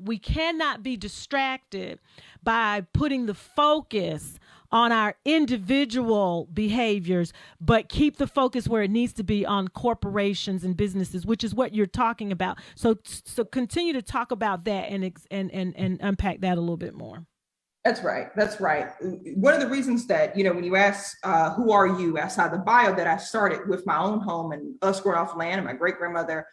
we cannot be distracted by putting the focus on our individual behaviors, but keep the focus where it needs to be on corporations and businesses, which is what you're talking about. So continue to talk about that and unpack that a little bit more. That's right. That's right. One of the reasons that, when you ask, who are you outside the bio, that I started with my own home and us growing off land and my great grandmother,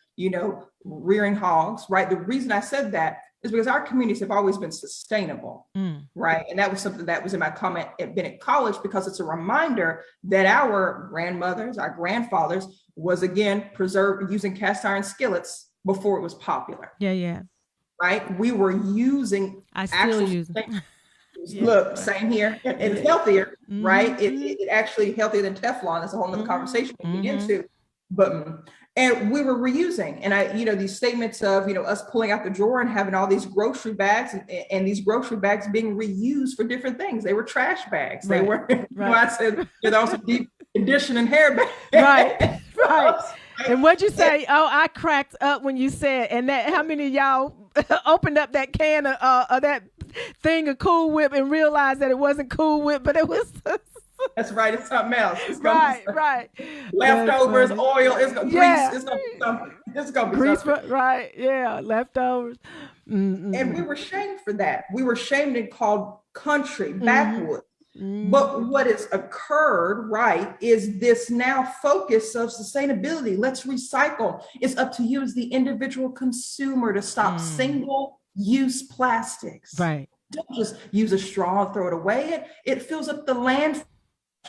rearing hogs, right? The reason I said that is because our communities have always been sustainable, right? And that was something that was in my comment at Bennett College, because it's a reminder that our grandmothers, our grandfathers was, again, preserved using cast iron skillets before it was popular. Yeah. Right? We were using Yeah, look, right. Same here. And it's healthier, right? It actually healthier than Teflon. That's a whole nother conversation we get into. But and we were reusing, and these statements of us pulling out the drawer and having all these grocery bags, and these grocery bags being reused for different things. They were trash bags. They were. I said they're also deep conditioning hair bags. Right. And what'd you say? Oh, I cracked up when you said, and that how many of y'all opened up that can of that thing of Cool Whip and realized that it wasn't Cool Whip, but it was. That's right. It's something else. It's right. Leftovers, oil. It's gonna grease. It's gonna be something. It's gonna be grease. Something. Right. Yeah. Leftovers. And we were shamed for that. We were shamed and called country, backwoods. But what has occurred, right, is this now focus of sustainability. Let's recycle. It's up to you as the individual consumer to stop single-use plastics. Right. Don't just use a straw and throw it away. It fills up the landfill.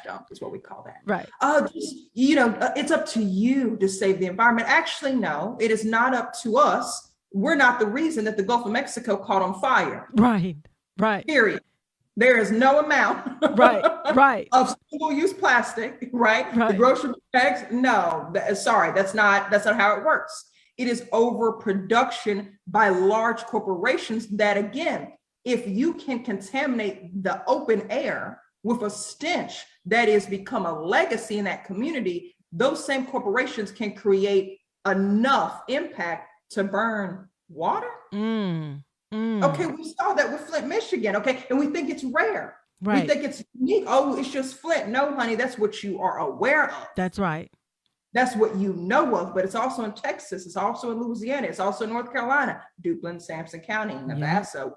Dump is what we call that. Right. It's up to you to save the environment. Actually, no, it is not up to us. We're not the reason that the Gulf of Mexico caught on fire. Right. Period. There is no amount of single-use plastic, right? The grocery bags, no, sorry, that's not how it works. It is overproduction by large corporations that, again, if you can contaminate the open air with a stench that has become a legacy in that community, those same corporations can create enough impact to burn water. Okay, we saw that with Flint, Michigan. Okay, and we think it's rare. Right. We think it's unique. Oh, it's just Flint. No, honey, that's what you are aware of. That's right. That's what you know of, but it's also in Texas. It's also in Louisiana. It's also in North Carolina, Duplin, Sampson County, Nevada.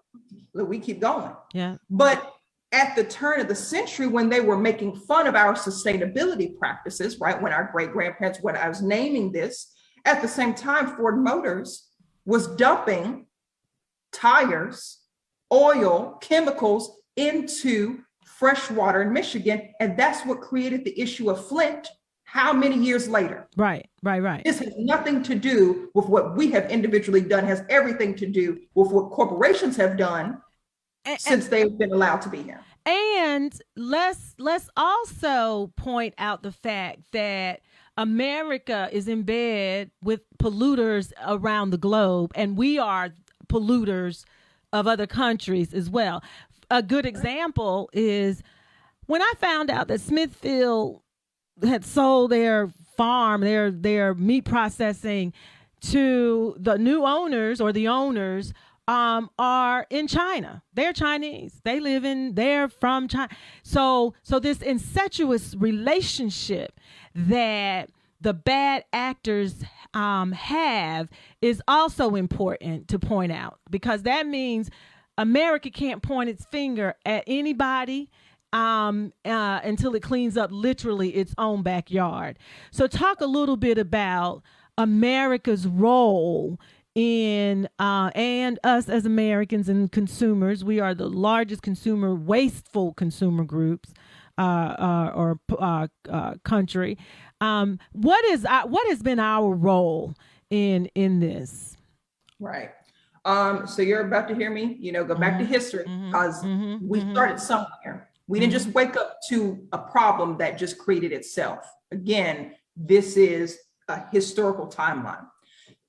Yeah. We keep going. Yeah. But at the turn of the century, when they were making fun of our sustainability practices, right, when our great-grandparents, when I was naming this, at the same time, Ford Motors was dumping tires, oil, chemicals into fresh water in Michigan. And that's what created the issue of Flint. How many years later? Right. This has nothing to do with what we have individually done, has everything to do with what corporations have done since they've been allowed to be here. And let's also point out the fact that America is in bed with polluters around the globe, and we are polluters of other countries as well. A good example is when I found out that Smithfield had sold their farm, their meat processing to the new owners, or the owners are in China. They're Chinese. They're from China. So this incestuous relationship that the bad actors have is also important to point out, because that means America can't point its finger at anybody until it cleans up literally its own backyard. So talk a little bit about America's role in and us as Americans and consumers. We are the largest wasteful consumer groups or country. What has been our role in this? Right. So you're about to hear me, go back to history, because we started somewhere. We didn't just wake up to a problem that just created itself. Again, this is a historical timeline.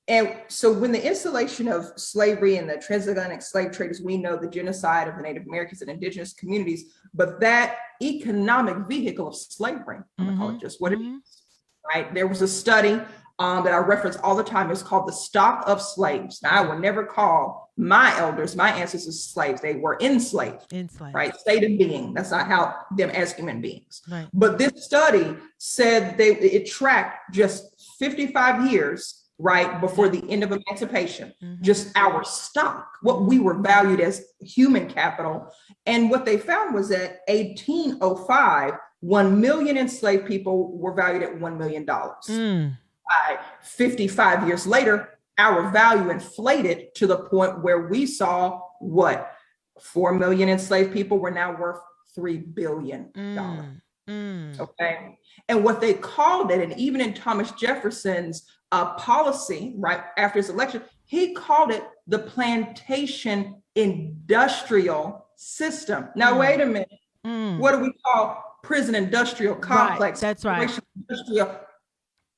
And so when the installation of slavery and the transatlantic slave trade, as we know, the genocide of the Native Americans and indigenous communities, but that economic vehicle of slavery, I'm gonna call it just what it is, right? There was a study that I reference all the time. It's called The Stock of Slaves. Now, I will never call my elders, my ancestors, slaves. They were enslaved. Right? State of being. That's not how them as human beings. Right. But this study said it tracked just 55 years, right, before the end of emancipation, just our stock, what we were valued as human capital. And what they found was that 1805, 1 million enslaved people were valued at $1 million. 55 years later, our value inflated to the point where we saw 4 million enslaved people were now worth $3 billion. Okay. And what they called it, and even in Thomas Jefferson's policy, right after his election, he called it the plantation industrial system. Now, wait a minute. What do we call prison industrial complex? Right. That's right.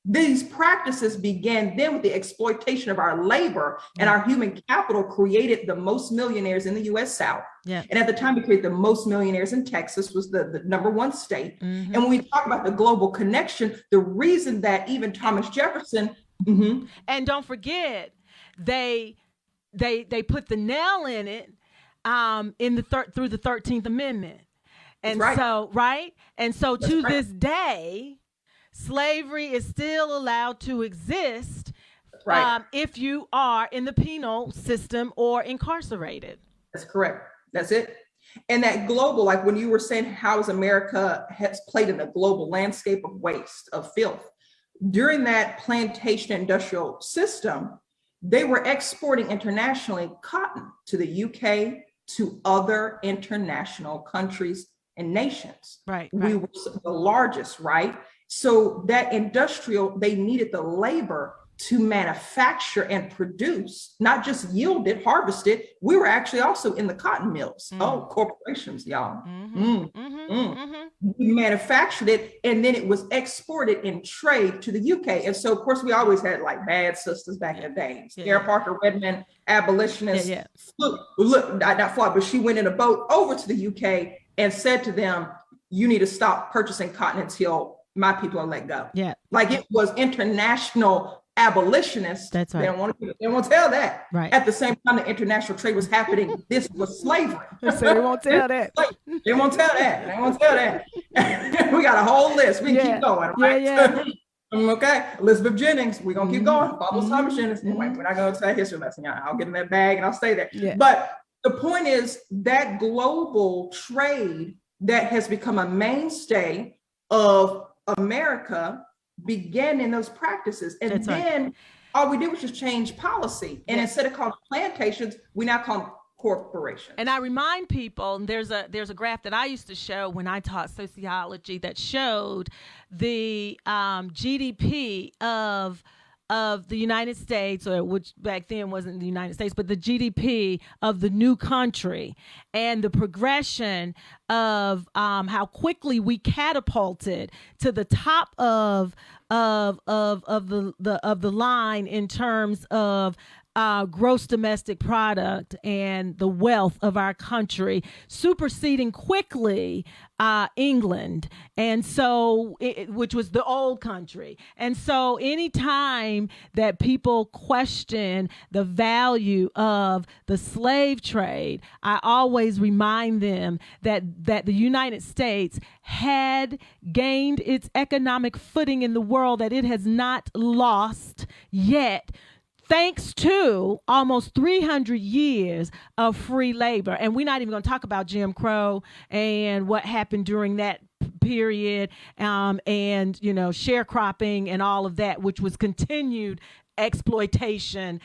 These practices began then with the exploitation of our labor, and our human capital created the most millionaires in the U.S. South. Yeah. And at the time, we created the most millionaires in Texas, was the number one state. And when we talk about the global connection, the reason that even Thomas Jefferson, and don't forget, they put the nail in it through the 13th Amendment. And so, right. And so to this day, slavery is still allowed to exist if you are in the penal system or incarcerated. That's correct. That's it. And that global, like when you were saying, how is America has played in the global landscape of waste, of filth, during that plantation industrial system, they were exporting internationally cotton to the UK, to other international countries and nations. Right. We were the largest, right? So that industrial, they needed the labor to manufacture and produce, not just yield it, harvest it. We were actually also in the cotton mills. Oh, corporations, y'all. We manufactured it, and then it was exported in trade to the UK. And so, of course, we always had like bad sisters back in the day. Sarah Parker Redmond, abolitionist, not fought, but she went in a boat over to the UK and said to them, you need to stop purchasing cotton until my people are let go. Yeah. Like it was international abolitionists. That's right. They don't want to tell that. Right. At the same time, the international trade was happening. This was slavery. So they won't tell that. They won't tell that. They won't tell that. We got a whole list. We can keep going. Right? Yeah. Okay. Elizabeth Jennings. We're going to keep going. Follow Thomas Jennings. Anyway, we're not going to say history lesson. I'll get in that bag and I'll stay there. Yeah. But the point is that global trade that has become a mainstay of America began in those practices. And then all we did was just change policy. And instead of calling plantations, we now call them corporations. And I remind people, there's a graph that I used to show when I taught sociology that showed the GDP of the United States, or which back then wasn't the United States, but the GDP of the new country, and the progression of how quickly we catapulted to the top of of the line in terms of gross domestic product and the wealth of our country, superseding quickly England, and so which was the old country. And so anytime that people question the value of the slave trade, I always remind them that the United States had gained its economic footing in the world, that it has not lost yet, thanks to almost 300 years of free labor. And we're not even going to talk about Jim Crow and what happened during that period, and, sharecropping and all of that, which was continued exploitation.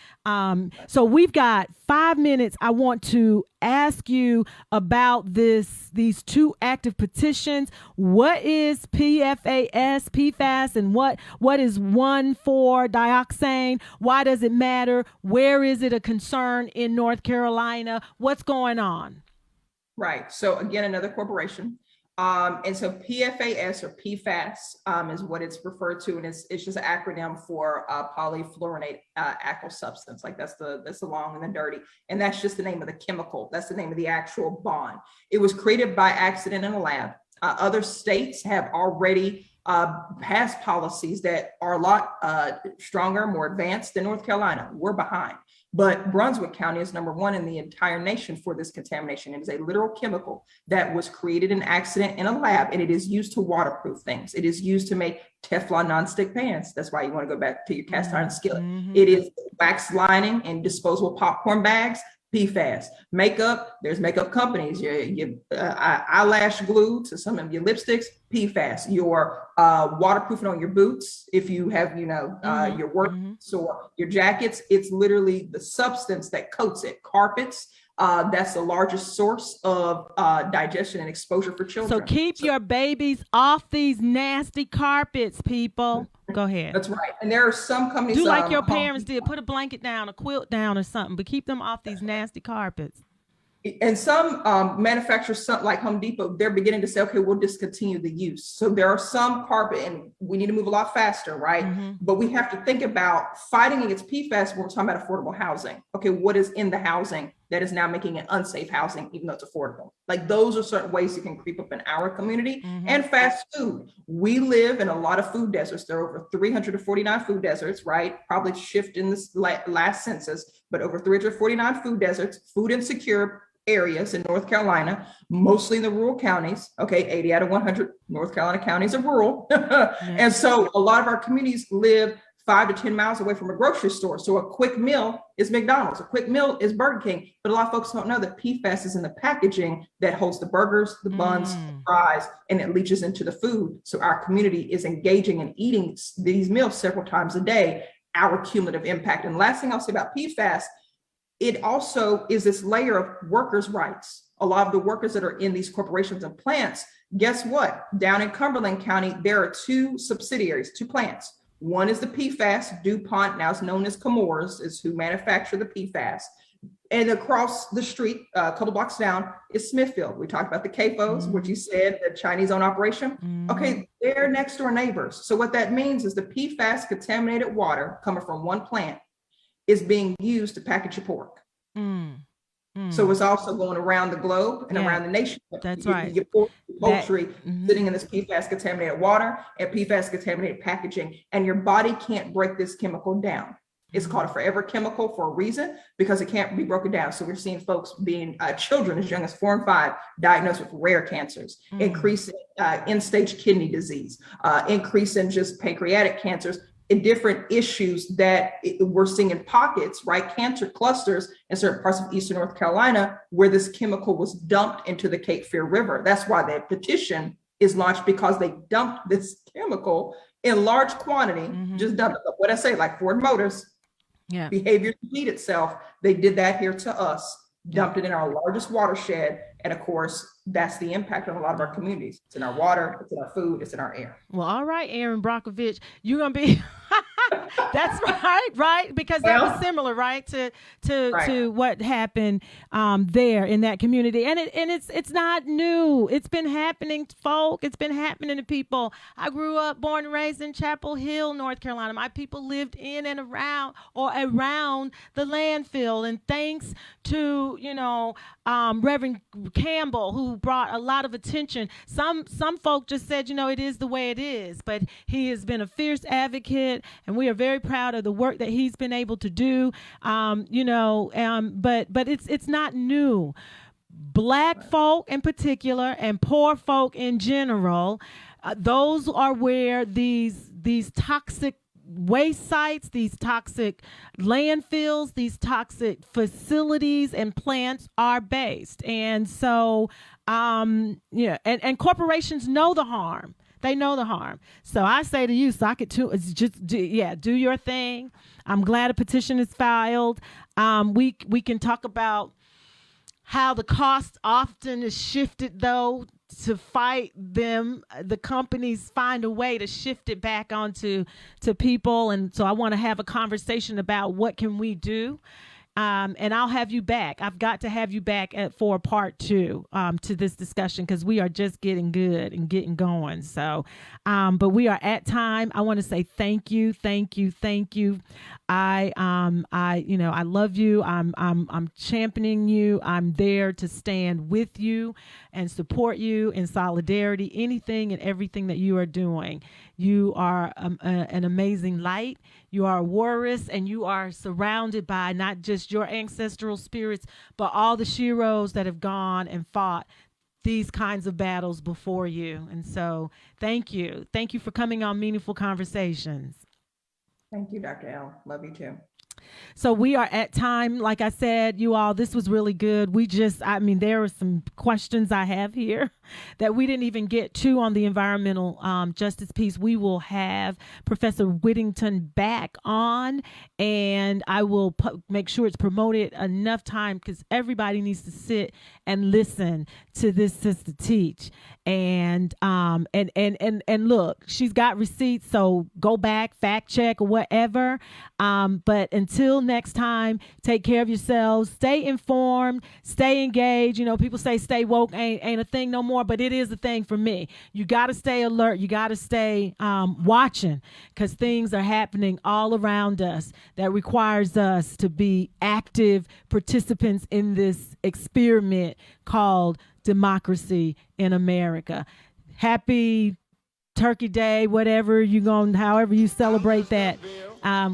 So we've got 5 minutes. I want to ask you about these two active petitions. What is PFAS, and what is 1,4-dioxane? Why does it matter? Where is it a concern in North Carolina? What's going on? Right. So again, another corporation. And so PFAS or PFAS is what it's referred to, and it's just an acronym for polyfluorinated alkyl substance. Like that's the long and the dirty, and that's just the name of the chemical. That's the name of the actual bond. It was created by accident in a lab. Other states have already passed policies that are a lot stronger, more advanced than North Carolina. We're behind. But Brunswick County is number one in the entire nation for this contamination. It is a literal chemical that was created in accident in a lab, and it is used to waterproof things. It is used to make Teflon nonstick pans. That's why you want to go back to your cast iron skillet. Mm-hmm. It is wax lining and disposable popcorn bags. PFAS. Makeup, there's makeup companies, your eyelash glue to some of your lipsticks, PFAS. Your waterproofing on your boots, if you have, your work or your jackets, it's literally the substance that coats it. Carpets, that's the largest source of digestion and exposure for children. So keep your babies off these nasty carpets, people. Go ahead. That's right. And there are some companies do like your parents did. Put a blanket down, a quilt down or something, but keep them off these nasty carpets. And some manufacturers, like Home Depot, they're beginning to say, okay, we'll discontinue the use. So there are some carpet, and we need to move a lot faster, right? Mm-hmm. But we have to think about fighting against PFAS when we're talking about affordable housing. Okay, what is in the housing that is now making it unsafe housing, even though it's affordable? Like those are certain ways you can creep up in our community. Mm-hmm. And fast food. We live in a lot of food deserts. There are over 349 food deserts, right? Probably shift in this last census, but over 349 food deserts, food insecure areas in North Carolina, mostly in the rural counties. Okay, 80 out of 100 North Carolina counties are rural. And so a lot of our communities live 5 to 10 miles away from a grocery store. So a quick meal is McDonald's, a quick meal is Burger King. But a lot of folks don't know that PFAS is in the packaging that holds the burgers, the buns, the fries, and it leaches into the food. So our community is engaging in eating these meals several times a day, our cumulative impact. And the last thing I'll say about PFAS, it also is this layer of workers' rights. A lot of the workers that are in these corporations and plants, guess what? Down in Cumberland County, there are two subsidiaries, two plants. One is the PFAS, DuPont, now it's known as Chemours, is who manufacture the PFAS. And across the street, a couple blocks down, is Smithfield. We talked about the CAFOs, which you said, the Chinese-owned operation. Okay, they're next door neighbors. So what that means is the PFAS contaminated water coming from one plant is being used to package your pork. So it's also going around the globe and around the nation. That's right. Your pork, your poultry sitting in this PFAS contaminated water and PFAS contaminated packaging, and your body can't break this chemical down. It's called a forever chemical for a reason, because it can't be broken down. So we're seeing folks being children as young as 4 and 5 diagnosed with rare cancers, increase in end-stage kidney disease, increase in just pancreatic cancers, in different issues that we're seeing in pockets, right? Cancer clusters in certain parts of Eastern North Carolina where this chemical was dumped into the Cape Fear River. That's why the petition is launched, because they dumped this chemical in large quantity, just dumped it. What I say, like Ford Motors, behavior repeat itself. They did that here to us, dumped it in our largest watershed. And of course, that's the impact on a lot of our communities. It's in our water, it's in our food, it's in our air. Well, all right, Aaron Brockovich, you're going to be That's right, because that was similar, right, to what happened there in that community, and it's not new. It's been happening, folk. It's been happening to people. I grew up, born and raised in Chapel Hill, North Carolina. My people lived in and around the landfill, and thanks to Reverend Campbell, who brought a lot of attention. Some folk just said, it is the way it is, but he has been a fierce advocate, and we are very proud of the work that he's been able to do. But it's not new. Black folk in particular and poor folk in general, those are where these toxic waste sites, these toxic landfills, these toxic facilities and plants are based. And so, and corporations know the harm. They know the harm. So I say to you, Socket 2, it's just do your thing. I'm glad a petition is filed. We can talk about how the cost often is shifted, though, to fight them. The companies find a way to shift it back onto people. And so I want to have a conversation about what can we do. And I'll have you back. I've got to have you back for part 2 to this discussion, because we are just getting good and getting going. So, but we are at time. I want to say thank you. I love you. I'm championing you. I'm there to stand with you and support you in solidarity, anything and everything that you are doing. You are an amazing light. You are a warrior, and you are surrounded by not just your ancestral spirits, but all the sheroes that have gone and fought these kinds of battles before you. And so thank you. Thank you for coming on Meaningful Conversations. Thank you, Dr. L. Love you too. So we are at time. Like I said, you all, this was really good. There are some questions I have here that we didn't even get to on the environmental justice piece. We will have Professor Whittington back on, and I will make sure it's promoted enough time, because everybody needs to sit and listen to this sister teach. And look, she's got receipts, so go back, fact check or whatever. But until next time, take care of yourselves, stay informed, stay engaged. People say stay woke ain't a thing no more, but it is a thing for me. You got to stay alert. You got to stay watching, because things are happening all around us that requires us to be active participants in this experiment called democracy in America. Happy Turkey Day, however you celebrate that.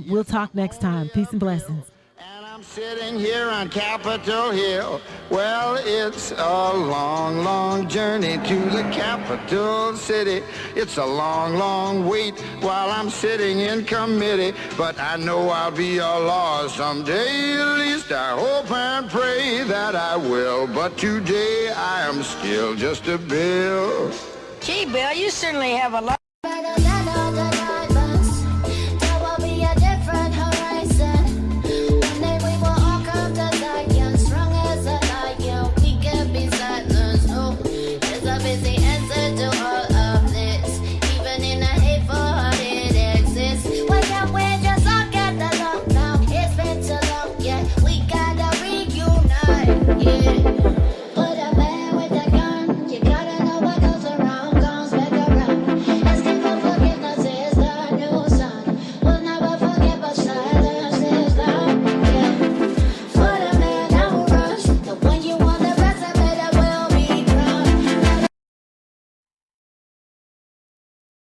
We'll talk next time. Peace and blessings. And I'm sitting here on Capitol Hill. Well, it's a long, long journey to the capital city. It's a long, long wait while I'm sitting in committee. But I know I'll be a law someday. At least I hope and pray that I will. But today I am still just a bill. Gee, Bill, you certainly have a lot.